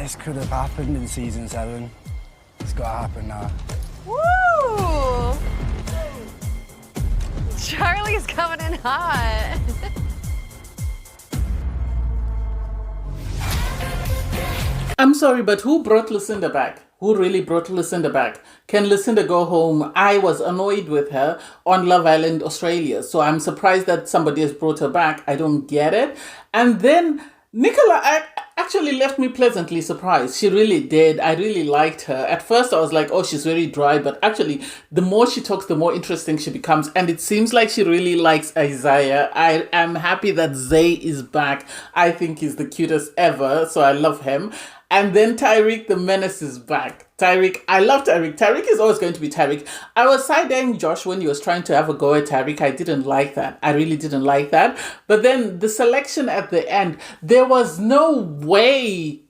This could have happened in season 7. It's got to happen now. Woo! Charlie's coming in hot. I'm sorry, but who brought Lucinda back? Who really brought Lucinda back? Can Lucinda go home? I was annoyed with her on Love Island Australia, so I'm surprised that somebody has brought her back. I don't get it. And then Nicola actually left me pleasantly surprised. She really did. I really liked her. At first I was like, oh, she's very dry, but actually the more she talks, the more interesting she becomes. And it seems like she really likes Isaiah. I am happy that Zay is back. I think he's the cutest ever, so I love him. And then Tyreek the Menace is back. Tyreek, I love Tyreek. Tyreek is always going to be Tyreek. I was side-eyeing Josh when he was trying to have a go at Tyreek. I didn't like that. I really didn't like that. But then the selection at the end, there was no way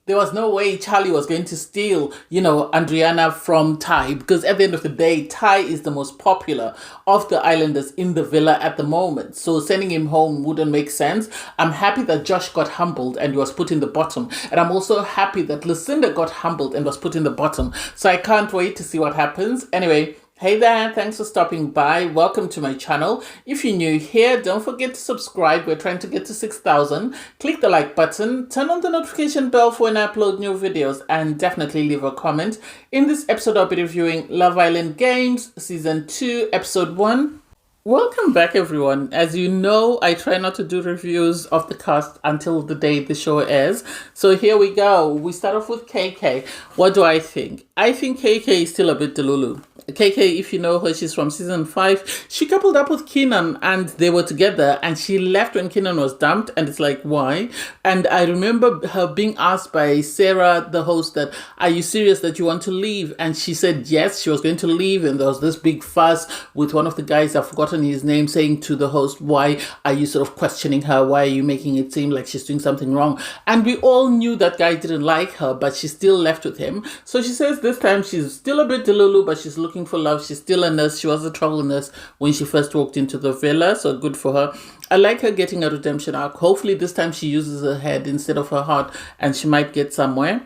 Charlie was going to steal, Andreina from Ty, because at the end of the day, Ty is the most popular of the islanders in the villa at the moment. So sending him home wouldn't make sense. I'm happy that Josh got humbled and he was put in the bottom. And I'm also happy that Lucinda got humbled and was put in the bottom. So I can't wait to see what happens. Anyway, hey there, thanks for stopping by. Welcome to my channel. If you're new here, don't forget to subscribe. We're trying to get to 6,000. Click the like button, turn on the notification bell for when I upload new videos, and definitely leave a comment. In this episode, I'll be reviewing Love Island Games, Season 2, Episode 1. Welcome back, everyone. As you know, I try not to do reviews of the cast until the day the show airs. So here we go. We start off with KK. What do I think? I think KK is still a bit Dulu. KK, if you know her, she's from season 5. She coupled up with Kenan and they were together, and she left when Kenan was dumped, and it's like, why? And I remember her being asked by Sarah, the host, that, are you serious that you want to leave? And she said yes, she was going to leave, and there was this big fuss with one of the guys, I've forgotten his name, saying to the host, why are you sort of questioning her? Why are you making it seem like she's doing something wrong? And we all knew that guy didn't like her, but she still left with him. So she says this time she's still a bit delulu, but she's looking for love. She's still a nurse. She was a trouble nurse when she first walked into the villa, so good for her. I like her getting a redemption arc. Hopefully this time she uses her head instead of her heart, and she might get somewhere.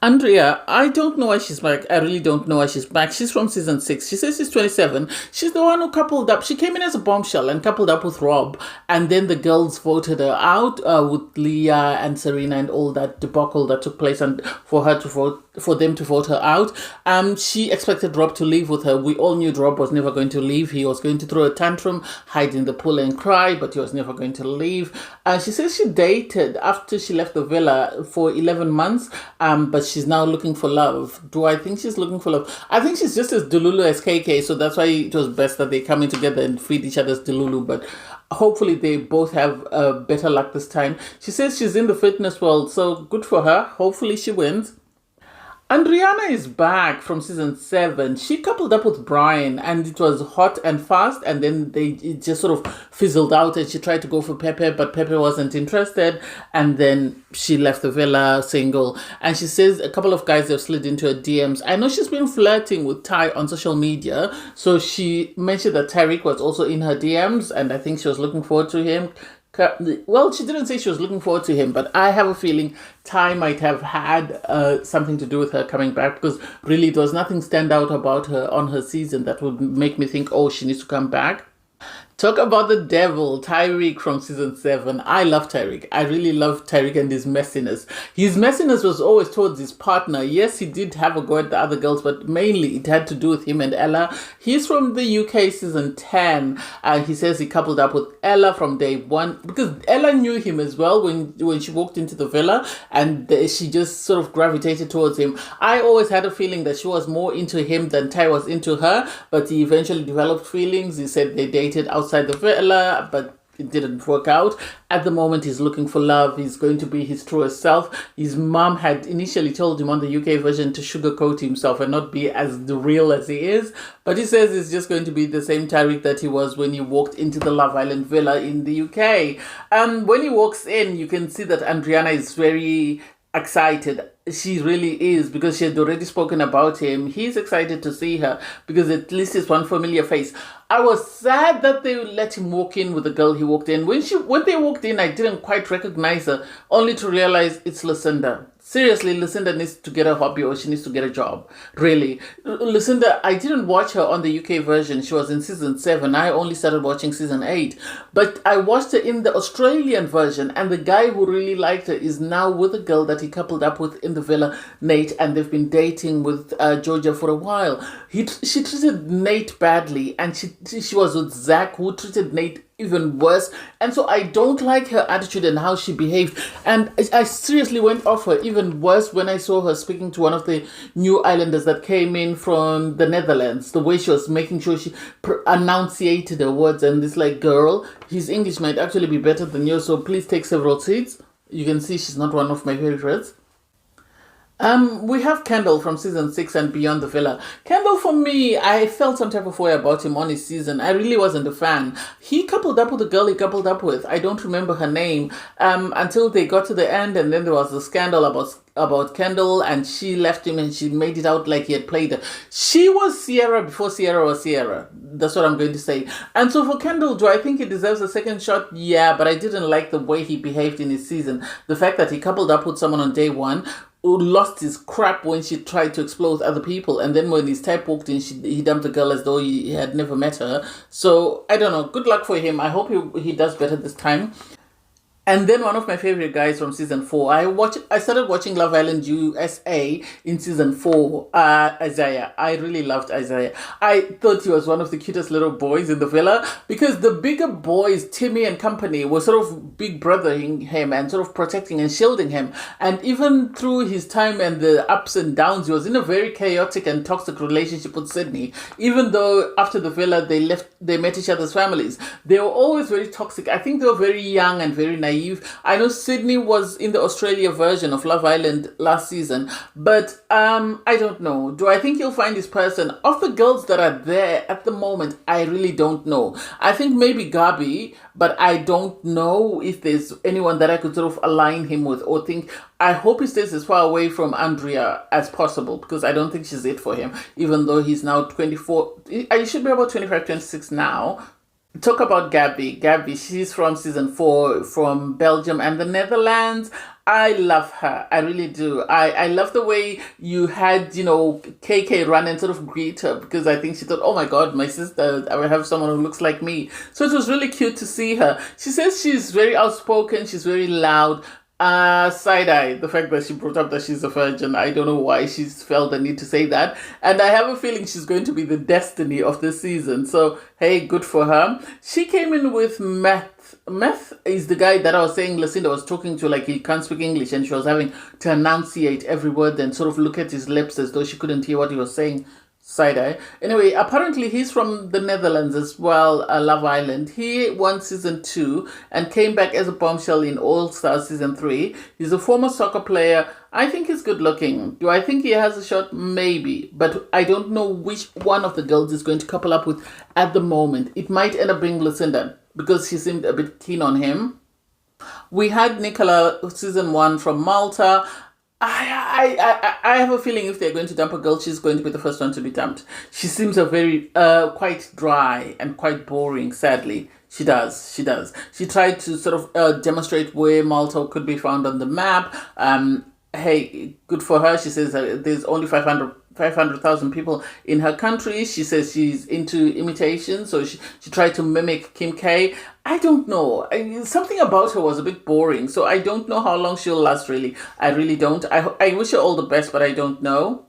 Andrea, I don't know why she's back. I really don't know why she's back. She's from season 6. She says she's 27. She's the one who coupled up. She came in as a bombshell and coupled up with Rob. And then the girls voted her out with Leah and Serena and all that debacle that took place, and for them to vote her out. She expected Rob to leave with her. We all knew Rob was never going to leave. He was going to throw a tantrum, hide in the pool and cry, but he was never going to leave. She says she dated after she left the villa for 11 months, but she's now looking for love. Do I think she's looking for love? I think she's just as Dulu as KK, so that's why it was best that they come in together and feed each other's Dulu, but hopefully they both have better luck this time. She says she's in the fitness world, so good for her. Hopefully she wins. Andreina is back from season 7. She coupled up with Brian, and it was hot and fast, and then it just sort of fizzled out, and she tried to go for Pepe, but Pepe wasn't interested, and then she left the villa single. And she says a couple of guys have slid into her DMs. I know she's been flirting with Ty on social media, so she mentioned that Tyreek was also in her DMs, and I think she was looking forward to him. Well, she didn't say she was looking forward to him, but I have a feeling Ty might have had something to do with her coming back, because really there was nothing stand out about her on her season that would make me think, oh, she needs to come back. Talk about the devil, Tyreek from season 7. I love Tyreek. I really love Tyreek and his messiness. His messiness was always towards his partner. Yes, he did have a go at the other girls, but mainly it had to do with him and Ella. He's from the UK season 10. He says he coupled up with Ella from day 1, because Ella knew him as well when she walked into the villa, and she just sort of gravitated towards him. I always had a feeling that she was more into him than Ty was into her, but he eventually developed feelings. He said they dated outside the villa, but it didn't work out. At the moment, he's looking for love. He's going to be his truest self. His mom had initially told him on the UK version to sugarcoat himself and not be as real as he is. But he says it's just going to be the same Tyreek that he was when he walked into the Love Island villa in the UK. When he walks in, you can see that Andreina is very excited. She really is, because she had already spoken about him. He's excited to see her because at least it's one familiar face. I was sad that they let him walk in with the girl he walked in. When they walked in, I didn't quite recognize her, only to realize it's Lucinda. Seriously, Lucinda needs to get a hobby or she needs to get a job. Really. Lucinda, I didn't watch her on the UK version. She was in season 7. I only started watching season 8. But I watched her in the Australian version, and the guy who really liked her is now with a girl that he coupled up with in the villa, Nate, and they've been dating with Georgia for a while. She treated Nate badly, and she was with Zach, who treated Nate even worse, and so I don't like her attitude and how she behaved, and I seriously went off her even worse when I saw her speaking to one of the new islanders that came in from the Netherlands. The way she was making sure she enunciated her words, and this like, girl, his English might actually be better than yours, so please take several seats. You can see she's not one of my favorites. We have Kendall from season 6 and Beyond the Villa. Kendall, for me, I felt some type of way about him on his season. I really wasn't a fan. He coupled up with the girl he coupled up with. I don't remember her name until they got to the end, and then there was a scandal about Kendall, and she left him and she made it out like he had played her. She was Sierra before Sierra was Sierra. That's what I'm going to say. And so for Kendall, do I think he deserves a second shot? Yeah, but I didn't like the way he behaved in his season. The fact that he coupled up with someone on day 1 who lost his crap when she tried to explore with other people, and then when his type walked in, he dumped the girl as though he had never met her. So I don't know, good luck for him. I hope he does better this time. And then one of my favorite guys from season 4, I started watching Love Island USA in season 4, Isaiah. I really loved Isaiah. I thought he was one of the cutest little boys in the villa, because the bigger boys, Timmy and company, were sort of big brothering him and sort of protecting and shielding him. And even through his time and the ups and downs, he was in a very chaotic and toxic relationship with Sydney. Even though after the villa they met each other's families, they were always very toxic. I think they were very young and very naive. I know Sydney was in the Australia version of Love Island last season, but I don't know. Do I think he'll find his person? Of the girls that are there at the moment, I really don't know. I think maybe Gabby, but I don't know if there's anyone that I could sort of align him with or think. I hope he stays as far away from Andrea as possible, because I don't think she's it for him, even though he's now 24. He should be about 25, 26 now. Talk about Gabby. Gabby, she's from season 4, from Belgium and the Netherlands. I love her. I really do. I love the way you had, KK run and sort of greet her, because I think she thought, oh my God, my sister, I will have someone who looks like me. So it was really cute to see her. She says she's very outspoken. She's very loud. Side-eye, the fact that she brought up that she's a virgin. I don't know why she's felt the need to say that. And I have a feeling she's going to be the destiny of this season. So, hey, good for her. She came in with Mert. Mert is the guy that I was saying Lucinda was talking to, like he can't speak English, and she was having to enunciate every word and sort of look at his lips as though she couldn't hear what he was saying. Side-eye. Anyway, apparently he's from the Netherlands as well, Love Island. He won season 2 and came back as a bombshell in All Stars season 3. He's a former soccer player. I think he's good looking. Do I think he has a shot? Maybe. But I don't know which one of the girls he's going to couple up with at the moment. It might end up being Lucinda, because she seemed a bit keen on him. We had Nicola season 1 from Malta. I have a feeling if they're going to dump a girl, she's going to be the first one to be dumped. She seems a very quite dry and quite boring, sadly. She does. She tried to sort of demonstrate where Malta could be found on the map. Hey, good for her. She says there's only 500,000 people in her country. She says she's into imitation, so she tried to mimic Kim K. I don't know. Something about her was a bit boring, so I don't know how long she'll last, really. I really don't. I wish her all the best, but I don't know.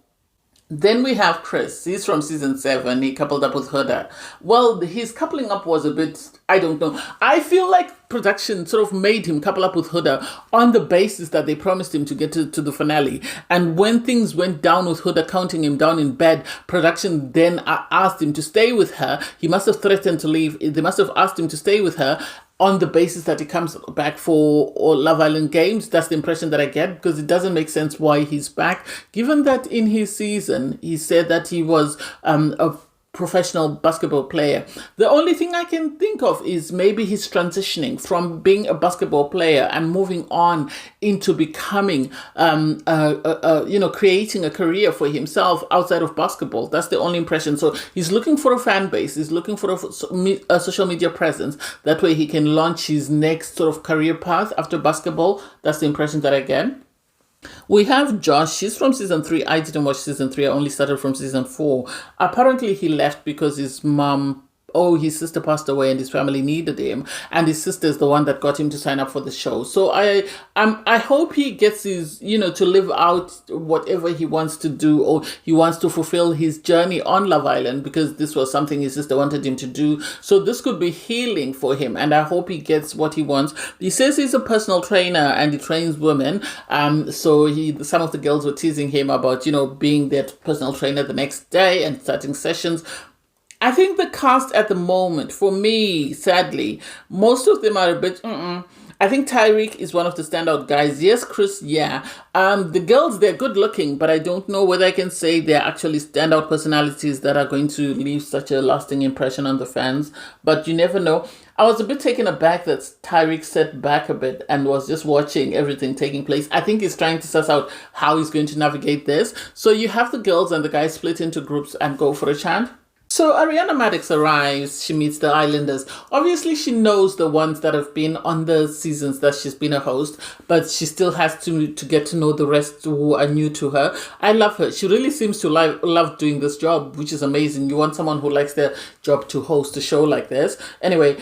Then we have Chris. He's from season 7. He coupled up with Huda. Well, his coupling up was a bit, I don't know. I feel like production sort of made him couple up with Huda on the basis that they promised him to get to the finale. And when things went down with Huda counting him down in bed, production then asked him to stay with her. He must have threatened to leave. They must have asked him to stay with her on the basis that he comes back for Love Island games. That's the impression that I get, because it doesn't make sense why he's back, given that in his season he said that he was a professional basketball player. The only thing I can think of is maybe he's transitioning from being a basketball player and moving on into becoming, creating a career for himself outside of basketball. That's the only impression. So he's looking for a fan base. He's looking for a social media presence. That way he can launch his next sort of career path after basketball. That's the impression that I get. We have Josh. She's from season 3. I didn't watch season 3. I only started from season 4. Apparently, he left because his mom. Oh, his sister passed away and his family needed him, and his sister is the one that got him to sign up for the show. So I hope he gets his, to live out whatever he wants to do, or he wants to fulfill his journey on Love Island, because this was something his sister wanted him to do. So this could be healing for him, and I hope he gets what he wants. He says he's a personal trainer and he trains women. So some of the girls were teasing him about, being their personal trainer the next day and starting sessions. I think the cast at the moment, for me, sadly, most of them are a bit. I think Tyreek is one of the standout guys. Yes, Chris, yeah. The girls, they're good looking, but I don't know whether I can say they're actually standout personalities that are going to leave such a lasting impression on the fans. But you never know. I was a bit taken aback that Tyreek sat back a bit and was just watching everything taking place. I think he's trying to suss out how he's going to navigate this. So you have the girls and the guys split into groups and go for a chant. So Ariana Maddox arrives, she meets the Islanders. Obviously, she knows the ones that have been on the seasons that she's been a host, but she still has to get to know the rest who are new to her. I love her. She really seems to love doing this job, which is amazing. You want someone who likes their job to host a show like this. Anyway,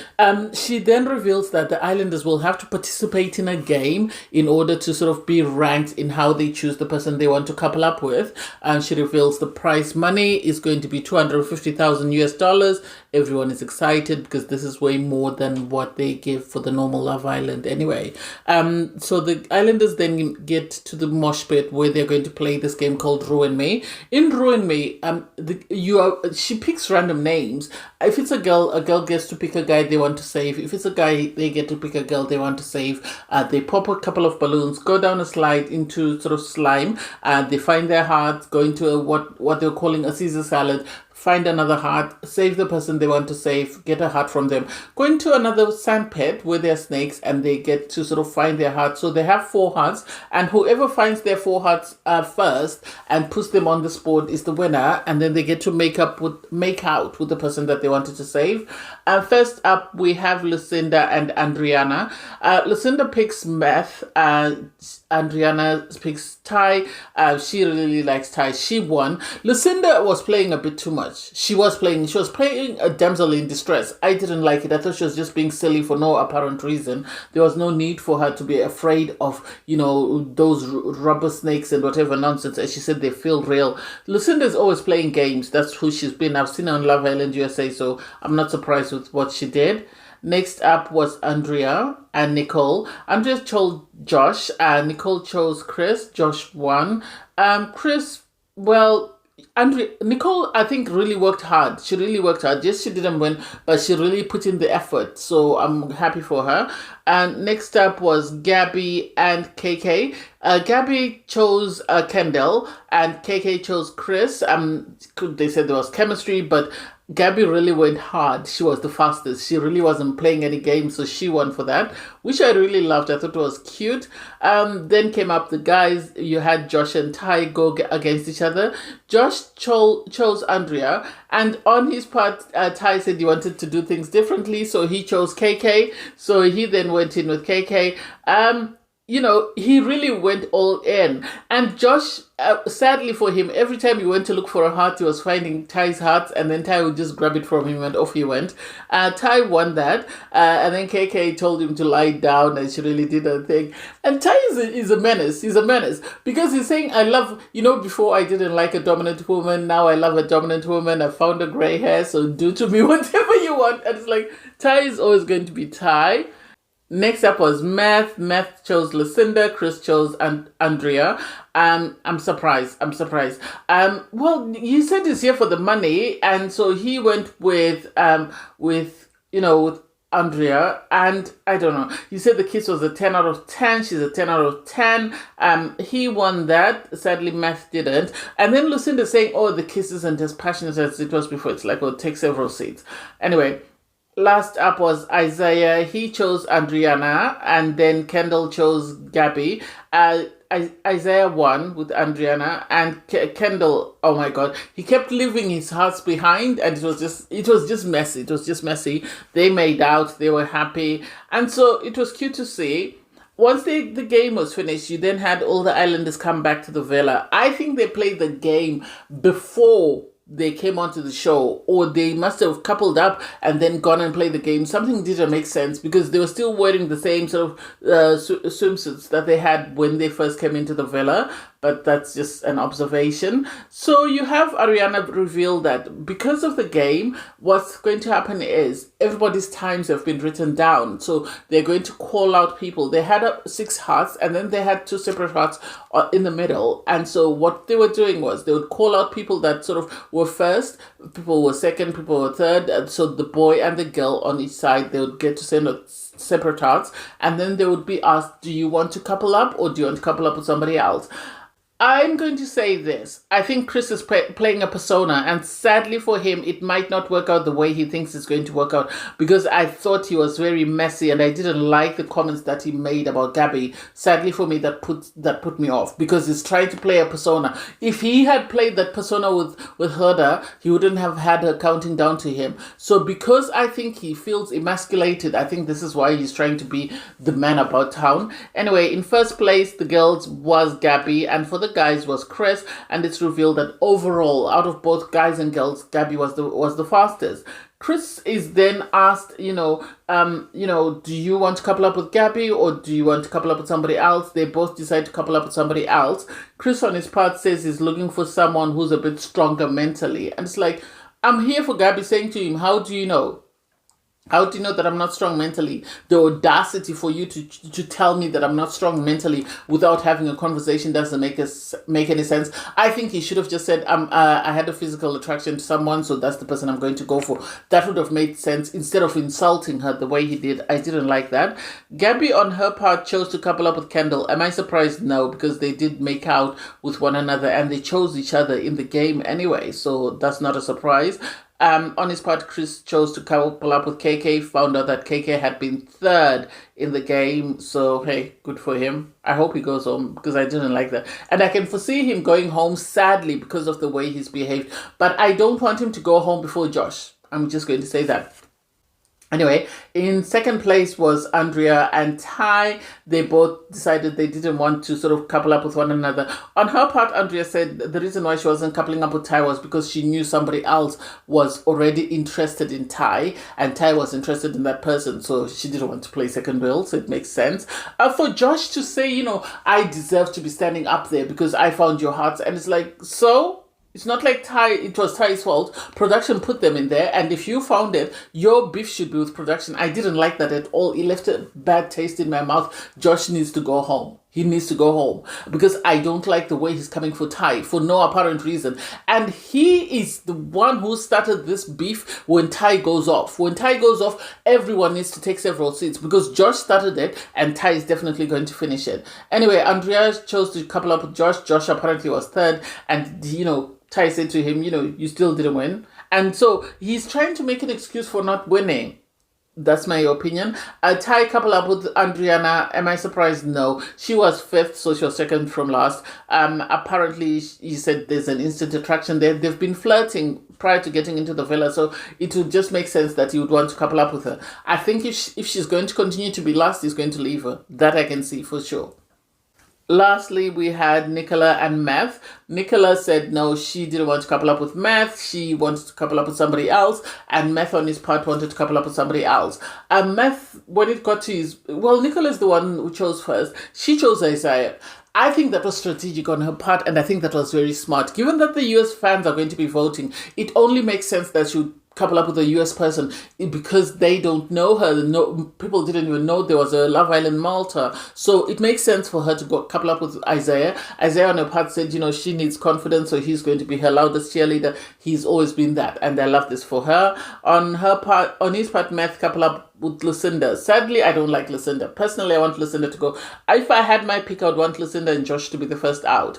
she then reveals that the Islanders will have to participate in a game in order to sort of be ranked in how they choose the person they want to couple up with. And she reveals the prize money is going to be $250,000 US. Everyone is excited because this is way more than what they give for the normal Love Island anyway. So the Islanders then get to the mosh pit where they're going to play this game called Ruin Me. In Ruin Me, she picks random names. If it's a girl gets to pick a guy they want to save. If it's a guy, they get to pick a girl they want to save. They pop a couple of balloons, go down a slide into sort of slime. They find their hearts, go into what they're calling a Caesar salad, find another heart, save the person they want to save, get a heart from them, go into another sand pit where there are snakes, and they get to sort of find their heart. So they have 4 hearts, and whoever finds their 4 hearts first and puts them on this board is the winner, and then they get to make out with the person that they wanted to save. First up, we have Lucinda and Andreina. Lucinda picks Mert, Andreina picks Ty. She really likes Ty. She won. Lucinda was playing a bit too much. She was playing a damsel in distress. I didn't like it. I thought she was just being silly for no apparent reason. There was no need for her to be afraid of, those rubber snakes and whatever nonsense. As she said, they feel real. Lucinda's always playing games. That's who she's been. I've seen her on Love Island USA, so I'm not surprised with what she did. Next up was Andrea and Nicole. Andrea chose Josh, and Nicole chose Chris. Josh won. Nicole, I think, really worked hard. She really worked hard. Yes, she didn't win, but she really put in the effort. So I'm happy for her. And next up was Gabby and KK. Gabby chose Kendall, and KK chose Chris. They said there was chemistry, but Gabby really went hard. She was the fastest. She really wasn't playing any games, so she won for that, which I really loved. I thought it was cute. Then came up the guys. You had Josh and Ty go against each other. Josh chose Andrea, and on his part, Ty said he wanted to do things differently, so he chose KK. So he then went in with KK. He really went all in. And Josh, sadly for him, every time he went to look for a heart, he was finding Ty's heart, and then Ty would just grab it from him and off he went. Ty won that. And then KK told him to lie down, and she really did her thing. And Ty is a menace. He's a menace. Because he's saying, I love, before I didn't like a dominant woman, now I love a dominant woman. I found a gray hair, so do to me whatever you want. And it's like, Ty is always going to be Ty. Next up was Mert. Mert chose Lucinda. Chris chose Andrea. I'm surprised. Well, you said he's here for the money, and so he went with Andrea, and I don't know. You said the kiss was a 10 out of 10. She's a 10 out of 10. He won that. Sadly, Mert didn't. And then Lucinda saying, oh, the kiss isn't as passionate as it was before. It's like, take several seats. Anyway, last up was Isaiah. He chose Andreina, and then Kendall chose Gabby. Isaiah won with Andreina, and Kendall, oh my god, he kept leaving his hearts behind, and it was just messy. They made out, they were happy, and so it was cute to see. once the game was finished, you then had all the islanders come back to the villa. I think they played the game before they came onto the show, or they must have coupled up and then gone and played the game. Something didn't make sense because they were still wearing the same sort of swimsuits that they had when they first came into the villa. But that's just an observation. So you have Andreina reveal that because of the game, what's going to happen is everybody's times have been written down. So they're going to call out people. They had 6 hearts and then they had 2 separate hearts in the middle. And so what they were doing was they would call out people that sort of were first, people were second, people were third. And so the boy and the girl on each side, they would get to send out separate hearts. And then they would be asked, do you want to couple up or do you want to couple up with somebody else? I'm going to say this. I think Chris is playing a persona, and sadly for him, it might not work out the way he thinks it's going to work out, because I thought he was very messy and I didn't like the comments that he made about Gabby. Sadly for me, that put me off, because he's trying to play a persona. If he had played that persona with Herda, he wouldn't have had her counting down to him. So because I think he feels emasculated, I think this is why he's trying to be the man about town. Anyway, in first place, the girls was Gabby, and for the guys was Chris, and it's revealed that overall, out of both guys and girls, Gabby was the fastest. Chris is then asked, do you want to couple up with Gabby or do you want to couple up with somebody else? They both decide to couple up with somebody else. Chris on his part says he's looking for someone who's a bit stronger mentally, and it's like, I'm here for Gabby, saying to him, how do you know? How do you know that I'm not strong mentally? The audacity for you to tell me that I'm not strong mentally without having a conversation doesn't make any sense. I think he should have just said, I had a physical attraction to someone, so that's the person I'm going to go for. That would have made sense instead of insulting her the way he did. I didn't like that. Gabby, on her part, chose to couple up with Kendall. Am I surprised? No, because they did make out with one another and they chose each other in the game anyway, so that's not a surprise. On his part, Chris chose to couple up with KK, found out that KK had been third in the game, so hey, good for him. I hope he goes home, because I didn't like that. And I can foresee him going home, sadly, because of the way he's behaved. But I don't want him to go home before Josh. I'm just going to say that. Anyway, in second place was Andrea and Ty. They both decided they didn't want to sort of couple up with one another. On her part, Andrea said the reason why she wasn't coupling up with Ty was because she knew somebody else was already interested in Ty, and Ty was interested in that person, so she didn't want to play second wheel, so it makes sense. For Josh to say, I deserve to be standing up there because I found your hearts, and it's like, so? It's not like it was Ty's fault. Production put them in there, and if you found it, your beef should be with production. I didn't like that at all. It left a bad taste in my mouth. Josh needs to go home. He needs to go home, because I don't like the way he's coming for Ty for no apparent reason. And he is the one who started this beef when Ty goes off. When Ty goes off, everyone needs to take several seats, because Josh started it and Ty is definitely going to finish it. Anyway, Andrea chose to couple up with Josh. Josh apparently was third, and Ty said to him, you still didn't win. And so he's trying to make an excuse for not winning. That's my opinion. Ty couple up with Andreina. Am I surprised? No. She was fifth, so she was second from last. Apparently, he said there's an instant attraction there. They've been flirting prior to getting into the villa, so it would just make sense that he would want to couple up with her. I think if she's going to continue to be last, he's going to leave her. That I can see for sure. Lastly, we had Nicola and Mert. Nicola said no, she didn't want to couple up with Mert. She wanted to couple up with somebody else. And Mert on his part wanted to couple up with somebody else. Mert, when it got to Nicola is the one who chose first. She chose Isaiah. I think that was strategic on her part, and I think that was very smart. Given that the US fans are going to be voting, it only makes sense that she couple up with a US person, because they don't know her. People didn't even know there was a Love Island Malta. So it makes sense for her to go couple up with Isaiah. Isaiah on her part said, she needs confidence, so he's going to be her loudest cheerleader. He's always been that, and I love this for her. On his part, Mert couple up with Lucinda. Sadly, I don't like Lucinda. Personally, I want Lucinda to go. If I had my pick, I would want Lucinda and Josh to be the first out.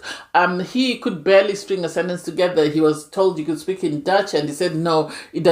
He could barely string a sentence together. He was told you could speak in Dutch, and he said no, it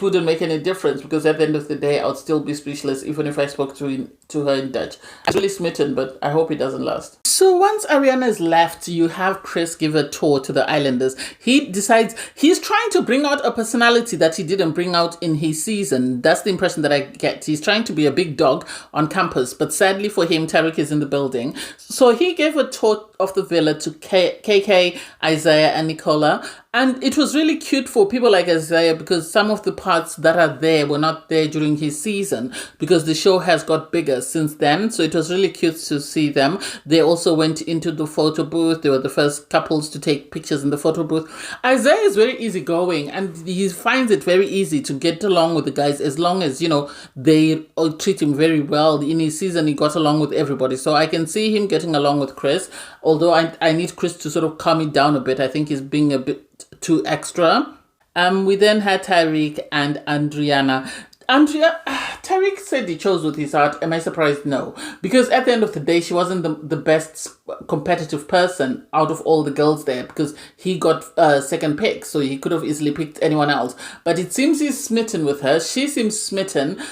wouldn't make any difference, because at the end of the day, I would still be speechless even if I spoke to to her in Dutch. I'm really smitten, but I hope it doesn't last. So once Ariana is left, you have Chris give a tour to the islanders. He decides he's trying to bring out a personality that he didn't bring out in his season. That's the impression that I get. He's trying to be a big dog on campus, but sadly for him, Tyrique is in the building. So he gave a tour of the villa to KK, Isaiah, and Nicola. And it was really cute for people like Isaiah because some of the parts that are there were not there during his season because the show has got bigger since then. So it was really cute to see them. They also went into the photo booth. They were the first couples to take pictures in the photo booth. Isaiah is very easygoing and he finds it very easy to get along with the guys as long as, you know, they treat him very well. In his season, he got along with everybody. So I can see him getting along with Chris. Although I need Chris to sort of calm it down a bit. I think he's being a bit too extra. We then had Tyreek and Andreina. Tyreek said he chose with his heart. Am I surprised? No. Because at the end of the day, she wasn't the best competitive person out of all the girls there because he got second pick. So he could have easily picked anyone else. But it seems he's smitten with her. She seems smitten.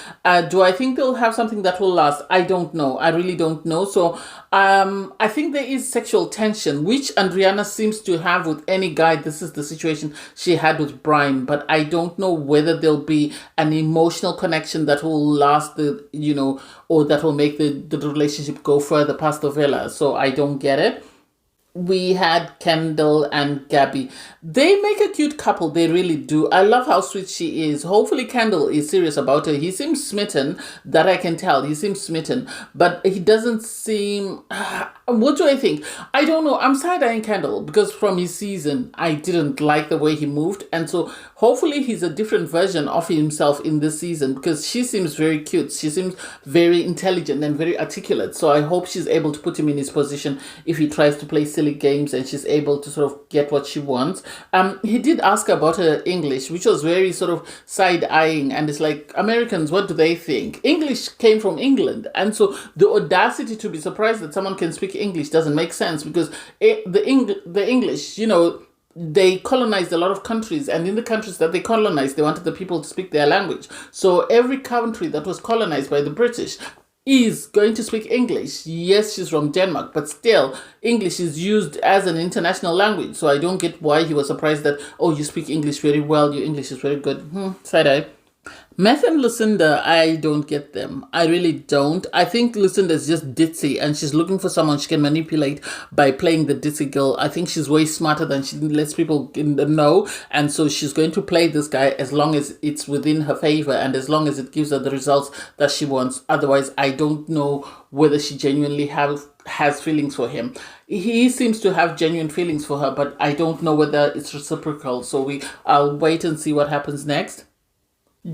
Do I think they'll have something that will last? I don't know. I really don't know. So I think there is sexual tension, which Andreina seems to have with any guy. This is the situation she had with Brian. But I don't know whether there'll be an emotional connection that will last or that will make the relationship go further past the villa. So I don't get it. We had Kendall and Gabby. They make a cute couple. They really do. I love how sweet she is. Hopefully Kendall is serious about her. He seems smitten. That I can tell. He seems smitten. But he doesn't seem... What do I think? I don't know. I'm side-eyeing Kendall because from his season, I didn't like the way he moved. And so hopefully he's a different version of himself in this season because she seems very cute. She seems very intelligent and very articulate. So I hope she's able to put him in his position if he tries to play silly games and she's able to sort of get what she wants. He did ask her about her English, which was very sort of side-eyeing. And it's like, Americans, what do they think? English came from England. And so the audacity to be surprised that someone can speak English doesn't make sense because the English, you know, they colonized a lot of countries, and in the countries that they colonized, they wanted the people to speak their language. So every country that was colonized by the British is going to speak English. Yes, she's from Denmark, but still, English is used as an international language. So I don't get why he was surprised that, oh, you speak English very well, your English is very good. Side-eye. Mert and Lucinda, I don't get them. I really don't. I think Lucinda is just ditzy and she's looking for someone she can manipulate by playing the ditzy girl. I think she's way smarter than she lets people know. And so she's going to play this guy as long as it's within her favor and as long as it gives her the results that she wants. Otherwise, I don't know whether she genuinely has feelings for him. He seems to have genuine feelings for her, but I don't know whether it's reciprocal. So I'll wait and see what happens next.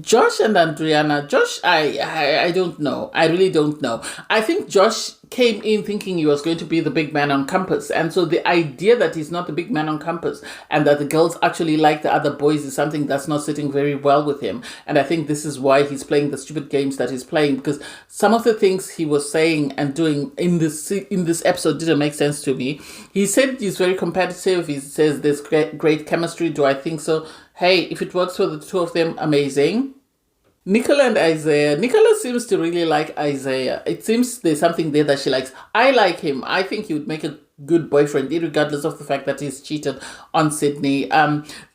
Josh and Andreina. Josh, I don't know. I really don't know. I think Josh came in thinking he was going to be the big man on campus. And so the idea that he's not the big man on campus and that the girls actually like the other boys is something that's not sitting very well with him. And I think this is why he's playing the stupid games that he's playing, because some of the things he was saying and doing in this episode didn't make sense to me. He said he's very competitive. He says there's great chemistry. Do I think so? Hey, if it works for the two of them, amazing. Nicola and Isaiah. Nicola seems to really like Isaiah. It seems there's something there that she likes. I like him. I think he would make a good boyfriend, regardless of the fact that he's cheated on Sydney.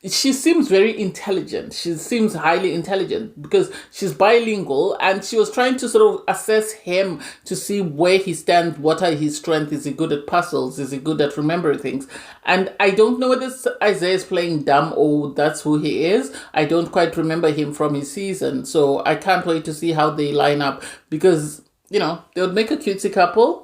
She seems very intelligent. She seems highly intelligent because she's bilingual and she was trying to sort of assess him to see where he stands, what are his strengths, is he good at puzzles, is he good at remembering things. And I don't know whether Isaiah is playing dumb or that's who he is. I don't quite remember him from his season, so I can't wait to see how they line up because, you know, they would make a cutesy couple.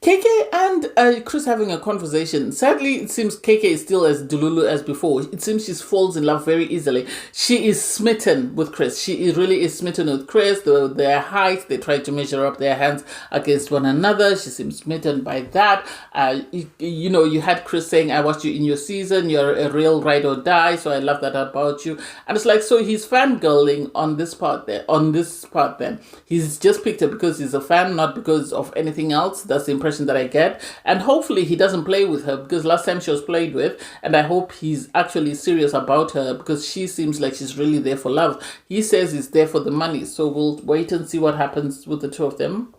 KK and Chris having a conversation. Sadly, it seems KK is still as Dulu as before. It seems she falls in love very easily. She is smitten with Chris. She really is smitten with Chris. Their height, they try to measure up their hands against one another. She seems smitten by that. You had Chris saying, I watched you in your season. You're a real ride or die. So I love that about you. And it's like, so he's fangirling on this part then. He's just picked her because he's a fan, not because of anything else. That's the impression impression that I get. And hopefully he doesn't play with her, because last time she was played with, and I hope he's actually serious about her, because she seems like she's really there for love. He says he's there for the money, so we'll wait and see what happens with the two of them.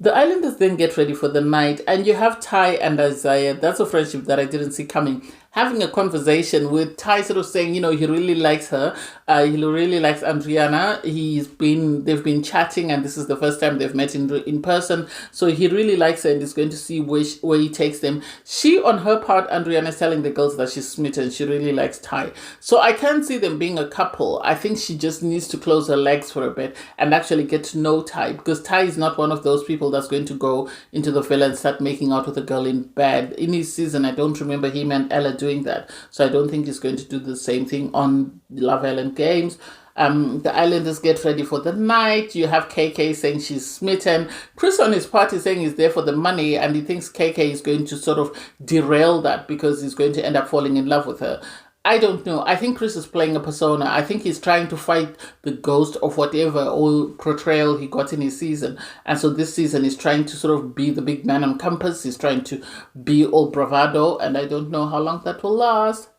The islanders then get ready for the night, and you have Ty and Isaiah. That's a friendship that I didn't see coming. Having a conversation with Ty, sort of saying, he really likes her. He really likes Andreina. They've been chatting, and this is the first time they've met in person. So he really likes her, and is going to see where he takes them. She, on her part, Andreina is telling the girls that she's smitten. She really likes Ty. So I can't see them being a couple. I think she just needs to close her legs for a bit and actually get to know Ty, because Ty is not one of those people that's going to go into the villa and start making out with a girl in bed. In his season, I don't remember him and Ella doing that. So I don't think he's going to do the same thing on Love Island Games. The islanders get ready for the night. You have KK saying she's smitten. Chris on his part is saying he's there for the money, and he thinks KK is going to sort of derail that because he's going to end up falling in love with her. I don't know. I think Chris is playing a persona. I think he's trying to fight the ghost of whatever old portrayal he got in his season. And so this season he's trying to sort of be the big man on campus. He's trying to be all bravado, and I don't know how long that will last.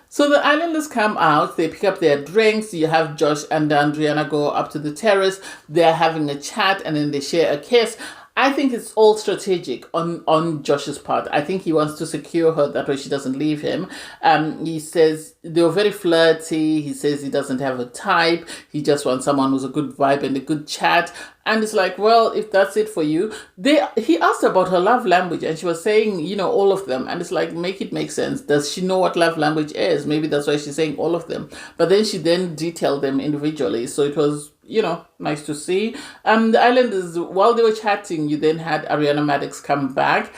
So the islanders come out, they pick up their drinks. You have Josh and Andreina go up to the terrace. They're having a chat, and then they share a kiss. I think it's all strategic on Josh's part. I think he wants to secure her, that way she doesn't leave him. He says they were very flirty. He says he doesn't have a type. He just wants someone who's a good vibe and a good chat. And it's like, well, if that's it for you. He asked about her love language, and she was saying, all of them. And it's like, make it make sense. Does she know what love language is? Maybe that's why she's saying all of them. But then she detailed them individually. So it was, nice to see. The islanders, while they were chatting, you then had Ariana Maddox come back.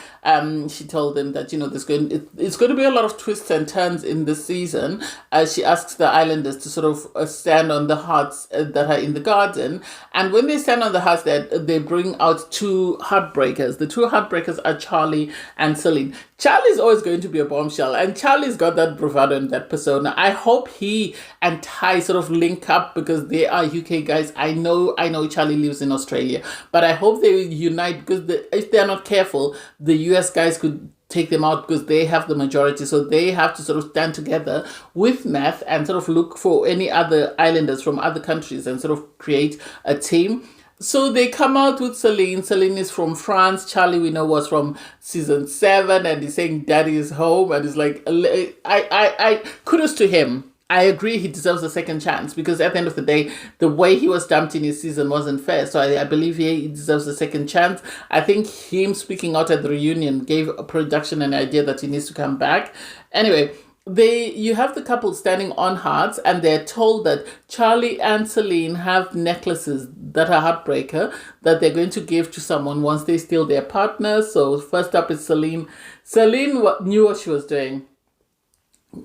She told them that, it's going to be a lot of twists and turns in this season. She asks the islanders to sort of stand on the hearts that are in the garden. And when they stand on the hearts, they bring out two heartbreakers. The two heartbreakers are Charlie and Celine. Charlie's always going to be a bombshell, and Charlie's got that bravado and that persona. I hope he and Ty sort of link up, because they are UK guys. I know Charlie lives in Australia, but I hope they unite, because if they're not careful, the US guys could take them out, because they have the majority. So they have to sort of stand together with Meth and sort of look for any other islanders from other countries and sort of create a team. So they come out with Celine. Celine is from France. Charlie, we know, was from season 7, and he's saying daddy is home, and it's like, I kudos to him. I agree he deserves a second chance, because at the end of the day, the way he was dumped in his season wasn't fair. So I believe he deserves a second chance. I think him speaking out at the reunion gave a production an idea that he needs to come back. Anyway, you have the couple standing on hearts, and they're told that Charlie and Celine have necklaces that are heartbreaker that they're going to give to someone once they steal their partner. So first up is Celine. Celine knew what she was doing.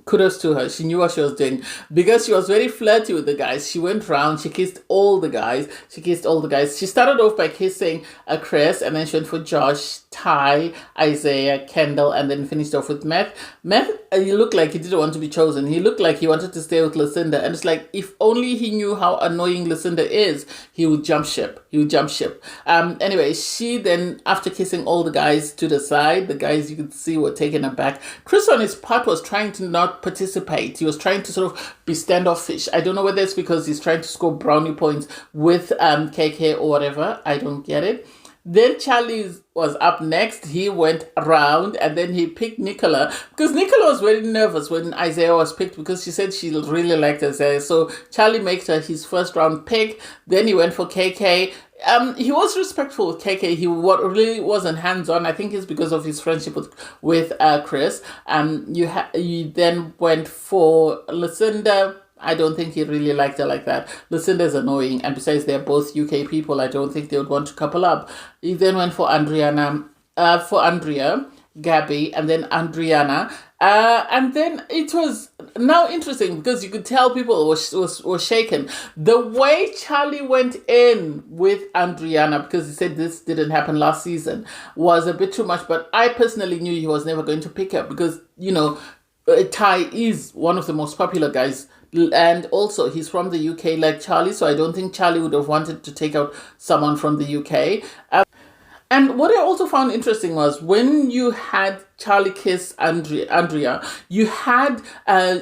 Kudos to her. She knew what she was doing, because she was very flirty with the guys. She went round, she kissed all the guys. She started off by kissing Chris, and then she went for Josh, Ty, Isaiah, Kendall, and then finished off with Mert. He looked like he didn't want to be chosen. He looked like he wanted to stay with Lucinda, and it's like, if only he knew how annoying Lucinda is, he would jump ship. Anyway, she then, after kissing all the guys to the side, the guys you could see were taken aback. Chris on his part was trying to not participate. He was trying to sort of be standoffish. I don't know whether it's because he's trying to score brownie points with KK or whatever. I don't get it. Then Charlie was up next. He went around, and then he picked Nicola, because Nicola was very nervous when Isaiah was picked, because she said she really liked Isaiah. So Charlie made her his first round pick. Then he went for KK. He was respectful with KK. He really wasn't hands-on. I think it's because of his friendship with Chris. You then went for Lucinda. I don't think he really liked her like that. Lucinda's annoying, and besides, they're both UK people. I don't think they would want to couple up. He then went for Andrea, Gabby, and then Andreina. And then it was now interesting, because you could tell people were shaken. The way Charlie went in with Andreina, because he said this didn't happen last season, was a bit too much. But I personally knew he was never going to pick her, because, Ty is one of the most popular guys. And also, he's from the UK like Charlie, so I don't think Charlie would have wanted to take out someone from the UK. And what I also found interesting was when you had Charlie kiss Andrea, you had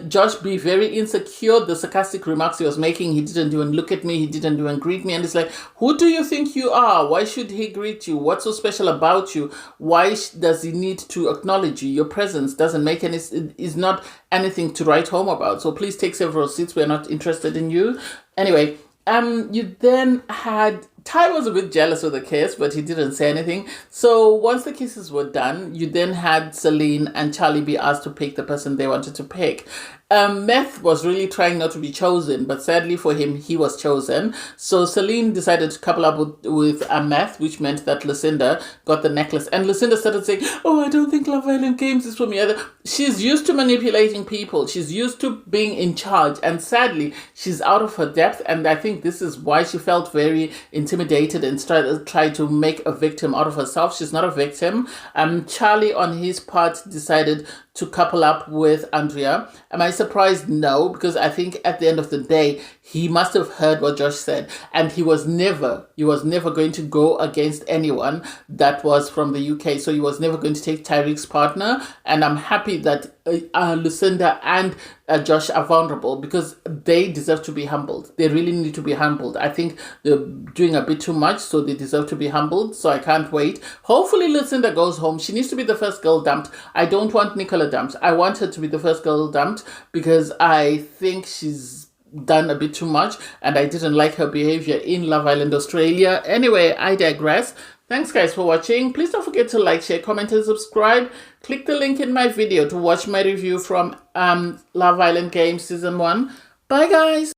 Josh be very insecure. The sarcastic remarks he was making, he didn't even look at me, he didn't even greet me. And it's like, who do you think you are? Why should he greet you? What's so special about you? Why does he need to acknowledge you? Your presence doesn't make any, is not anything to write home about. So please take several seats. We're not interested in you. Anyway, you then had Ty was a bit jealous of the kiss, but he didn't say anything. So once the kisses were done, you then had Celine and Charlie be asked to pick the person they wanted to pick. Mert was really trying not to be chosen, but sadly for him, he was chosen. So Celine decided to couple up with Mert, which meant that Lucinda got the necklace. And Lucinda started saying, oh, I don't think Love Island Games is for me either. She's used to manipulating people. She's used to being in charge. And sadly, she's out of her depth. And I think this is why she felt very intimidated and tried to make a victim out of herself. She's not a victim. Charlie, on his part, decided to couple up with Andrea. Am I surprised? No, because I think at the end of the day, he must have heard what Josh said, and he was never going to go against anyone that was from the UK. So he was never going to take Tyreek's partner, and I'm happy that Lucinda and Josh are vulnerable because they deserve to be humbled. They really need to be humbled. I think they're doing a bit too much, so they deserve to be humbled. So I can't wait. Hopefully Lucinda goes home. She needs to be the first girl dumped. I don't want Nicola dumped. I want her to be the first girl dumped because I think she's done a bit too much and I didn't like her behavior in Love Island Australia. Anyway, I digress. Thanks guys for watching. Please don't forget to like, share, comment and subscribe. Click the link in my video to watch my review from Love Island Games Season 1. Bye guys.